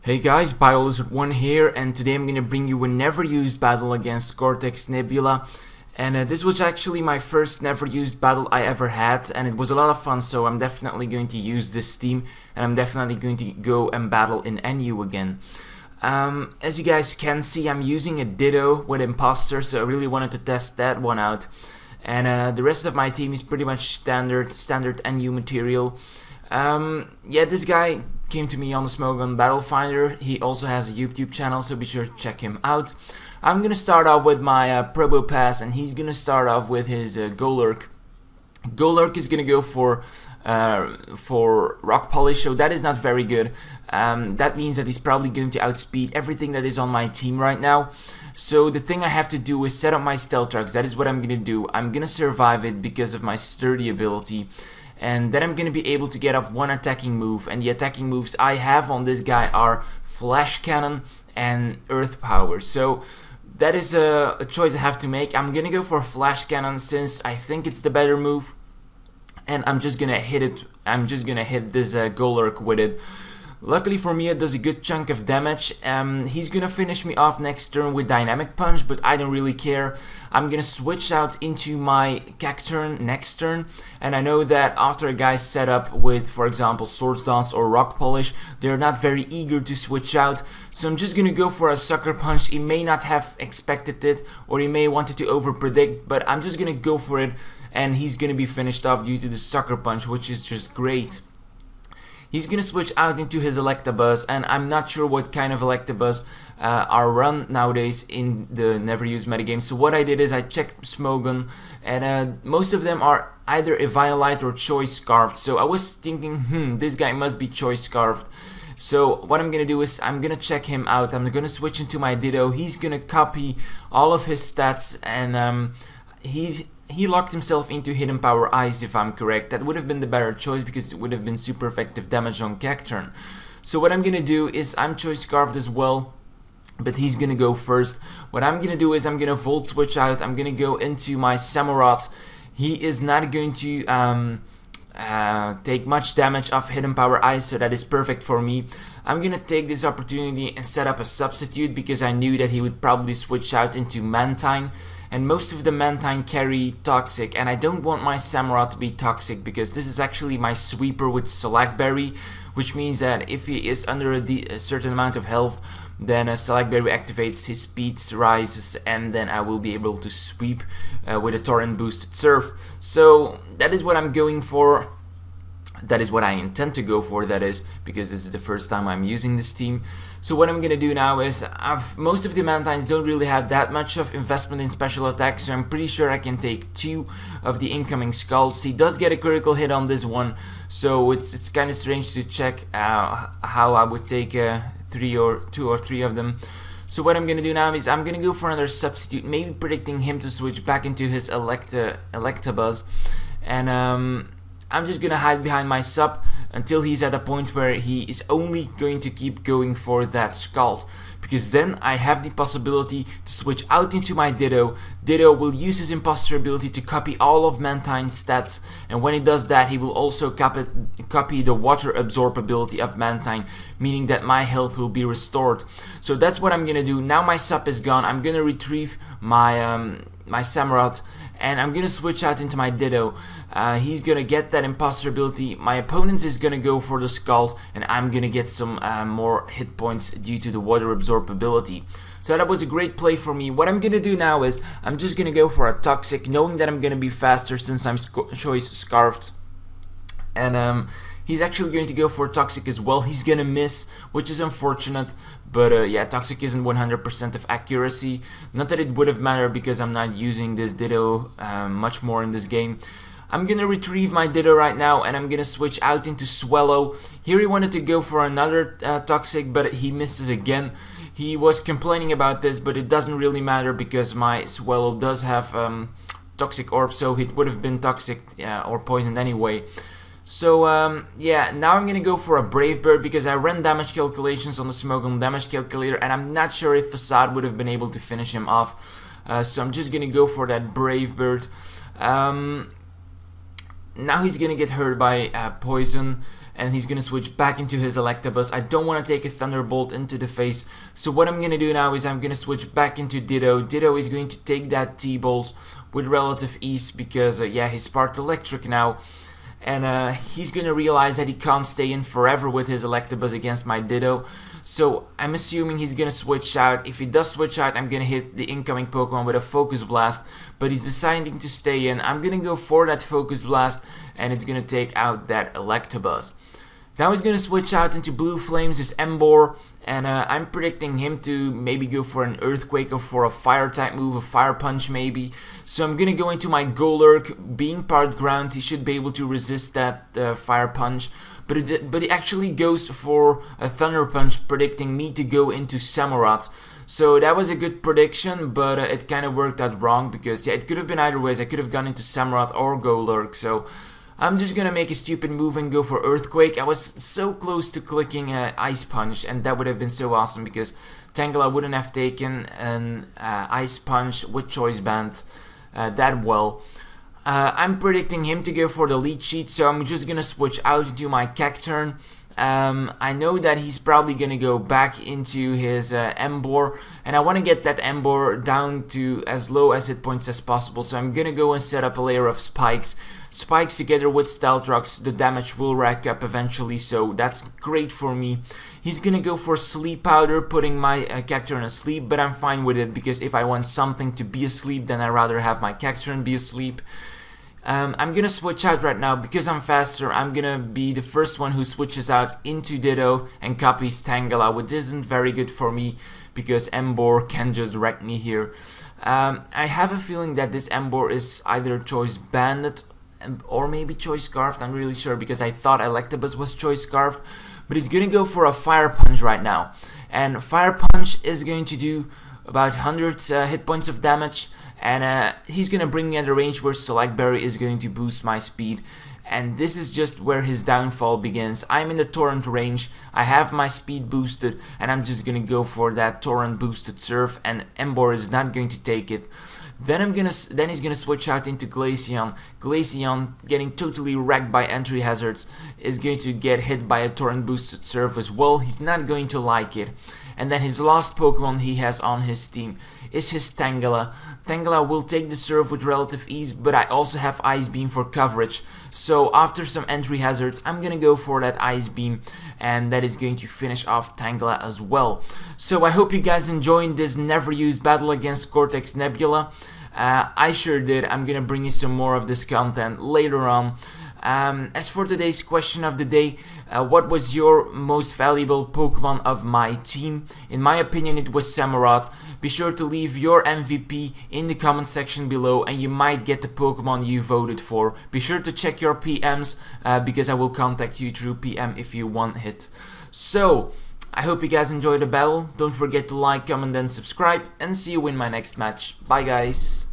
Hey guys, BioLizard1 here, and today I'm gonna bring you a never used battle against CortexNebula. And this was actually my first never used battle I ever had, and it was a lot of fun, so I'm definitely going to use this team, and I'm definitely going to go and battle in NU again. As you guys can see, I'm using a Ditto with Imposter, so I really wanted to test that one out. And the rest of my team is pretty much standard NU material. Yeah, this guy came to me on the Smogon Battle Finder. He also has a YouTube channel, so be sure to check him out. I'm gonna start off with my Probo Pass, and he's gonna start off with his Golurk. Golurk is gonna go for Rock Polish, so that is not very good. That means that he's probably going to outspeed everything that is on my team right now. So the thing I have to do is set up my stealth trucks. That is what I'm gonna do. I'm gonna survive it because of my sturdy ability. And then I'm going to be able to get off one attacking move, and the attacking moves I have on this guy are Flash Cannon and Earth Power. So that is a choice I have to make. I'm going to go for Flash Cannon since I think it's the better move, and I'm just going to hit it. I'm just going to hit this Golurk with it. Luckily for me, it does a good chunk of damage. He's gonna finish me off next turn with Dynamic Punch, but I don't really care. I'm gonna switch out into my Cacturn next turn, and I know that after a guy's set up with, for example, Swords Dance or Rock Polish, they're not very eager to switch out, so I'm just gonna go for a Sucker Punch. He may not have expected it, or he may want it to over-predict, but I'm just gonna go for it, and he's gonna be finished off due to the Sucker Punch, which is just great. He's gonna switch out into his Electabuzz, and I'm not sure what kind of Electabuzz are run nowadays in the never used metagame. So what I did is I checked Smogon, and most of them are either Eviolite or Choice Scarfed. So I was thinking, this guy must be Choice Scarfed. So what I'm gonna do is I'm gonna check him out. I'm gonna switch into my Ditto. He's gonna copy all of his stats, and he locked himself into Hidden Power Ice, if I'm correct. That would have been the better choice because it would have been super effective damage on Cacturn. So what I'm gonna do is I'm Choice Scarfed as well, but he's gonna go first. What I'm gonna do is I'm gonna Volt Switch out. I'm gonna go into my Samurott. He is not going to take much damage off Hidden Power Ice, so that is perfect for me. I'm gonna take this opportunity and set up a substitute because I knew that he would probably switch out into Mantine. And most of the Mantine carry Toxic, and I don't want my Samurott to be Toxic because this is actually my sweeper with Select-Berry, which means that if he is under a certain amount of health, then Select-Berry activates, his speed rises, and then I will be able to sweep with a Torrent boosted Surf. So that is what I'm going for. That is what I intend to go for, that is, because this is the first time I'm using this team. So what I'm gonna do now is, most of the Mantines don't really have that much of investment in special attacks, so I'm pretty sure I can take 2 of the incoming skulls. He does get a critical hit on this one, so it's kind of strange to check how I would take 2 or 3 of them. So what I'm gonna do now is I'm gonna go for another substitute, maybe predicting him to switch back into his Electabuzz, and I'm just gonna hide behind my sub until he's at a point where he is only going to keep going for that Scald, because then I have the possibility to switch out into my Ditto. Ditto will use his Imposter ability to copy all of Mantine's stats, and when he does that, he will also copy the Water Absorb ability of Mantine, meaning that my health will be restored. So that's what I'm gonna do. Now my sub is gone, I'm gonna retrieve my my Samurott, and I'm gonna switch out into my Ditto. He's gonna get that Imposter ability, my opponent is gonna go for the Scald, and I'm gonna get some more hit points due to the Water Absorb ability. So that was a great play for me. What I'm gonna do now is I'm just gonna go for a Toxic, knowing that I'm gonna be faster since I'm Choice Scarfed. And he's actually going to go for Toxic as well. He's gonna miss, which is unfortunate, but yeah, Toxic isn't 100% of accuracy. Not that it would have mattered because I'm not using this Ditto much more in this game. I'm gonna retrieve my Ditto right now, and I'm gonna switch out into Swallow. Here he wanted to go for another Toxic, but he misses again. He was complaining about this, but it doesn't really matter because my Swallow does have Toxic Orb, so it would have been Toxic or poisoned anyway. So yeah, now I'm gonna go for a Brave Bird because I ran damage calculations on the Smogon damage calculator, and I'm not sure if Facade would have been able to finish him off. So I'm just gonna go for that Brave Bird. Now he's gonna get hurt by poison, and he's gonna switch back into his Electabuzz. I don't want to take a Thunderbolt into the face, so what I'm gonna do now is I'm gonna switch back into Ditto. Ditto is going to take that T-Bolt with relative ease because yeah, he's sparked electric now. And he's gonna realize that he can't stay in forever with his Electabuzz against my Ditto. So I'm assuming he's gonna switch out. If he does switch out, I'm gonna hit the incoming Pokemon with a Focus Blast. But he's deciding to stay in. I'm gonna go for that Focus Blast, and it's gonna take out that Electabuzz. Now he's gonna switch out into Blue Flames, his Emboar, and I'm predicting him to maybe go for an Earthquake or for a Fire type move, a Fire Punch maybe. So I'm gonna go into my Golurk. Being part ground, he should be able to resist that Fire Punch. But he actually goes for a Thunder Punch, predicting me to go into Samurott. So that was a good prediction, but it kind of worked out wrong because yeah, it could have been either ways. I could have gone into Samurott or Golurk. So I'm just gonna make a stupid move and go for Earthquake. I was so close to clicking Ice Punch, and that would have been so awesome because Tangela wouldn't have taken an Ice Punch with Choice Band that well. I'm predicting him to go for the Leech Seed, so I'm just gonna switch out into my Cacturn. I know that he's probably gonna go back into his Emboar, and I want to get that Emboar down to as low as hit points as possible, so I'm gonna go and set up a layer of Spikes. Spikes together with Stealth Rocks, the damage will rack up eventually, so that's great for me. He's gonna go for Sleep Powder, putting my Cacturn asleep, but I'm fine with it because if I want something to be asleep, then I'd rather have my Cacturn be asleep. I'm gonna switch out right now because I'm faster. I'm gonna be the first one who switches out into Ditto and copies Tangela, which isn't very good for me because Emboar can just wreck me here. I have a feeling that this Emboar is either Choice Banded or maybe Choice Scarfed. I'm really sure because I thought Electabuzz was Choice Scarfed, but he's gonna go for a Fire Punch right now, and Fire Punch is going to do about 100 hit points of damage, and he's gonna bring me at a range where Select Berry is going to boost my speed, and this is just where his downfall begins. I'm in the Torrent range, I have my speed boosted, and I'm just gonna go for that Torrent boosted Surf, and Emboar is not going to take it. Then he's gonna switch out into Glaceon. Glaceon, getting totally wrecked by entry hazards, is going to get hit by a Torrent boosted Surf as well. He's not going to like it. And then his last Pokemon he has on his team is his Tangela. Tangela will take the Surf with relative ease, but I also have Ice Beam for coverage. So after some entry hazards, I'm gonna go for that Ice Beam, and that is going to finish off Tangela as well. So I hope you guys enjoyed this never used battle against CortexNebula. I sure did. I'm gonna bring you some more of this content later on. As for today's question of the day, what was your most valuable Pokemon of my team? In my opinion, it was Samurott. Be sure to leave your MVP in the comment section below, and you might get the Pokemon you voted for. Be sure to check your PMs because I will contact you through PM if you want it. So I hope you guys enjoyed the battle. Don't forget to like, comment and subscribe, and see you in my next match. Bye guys.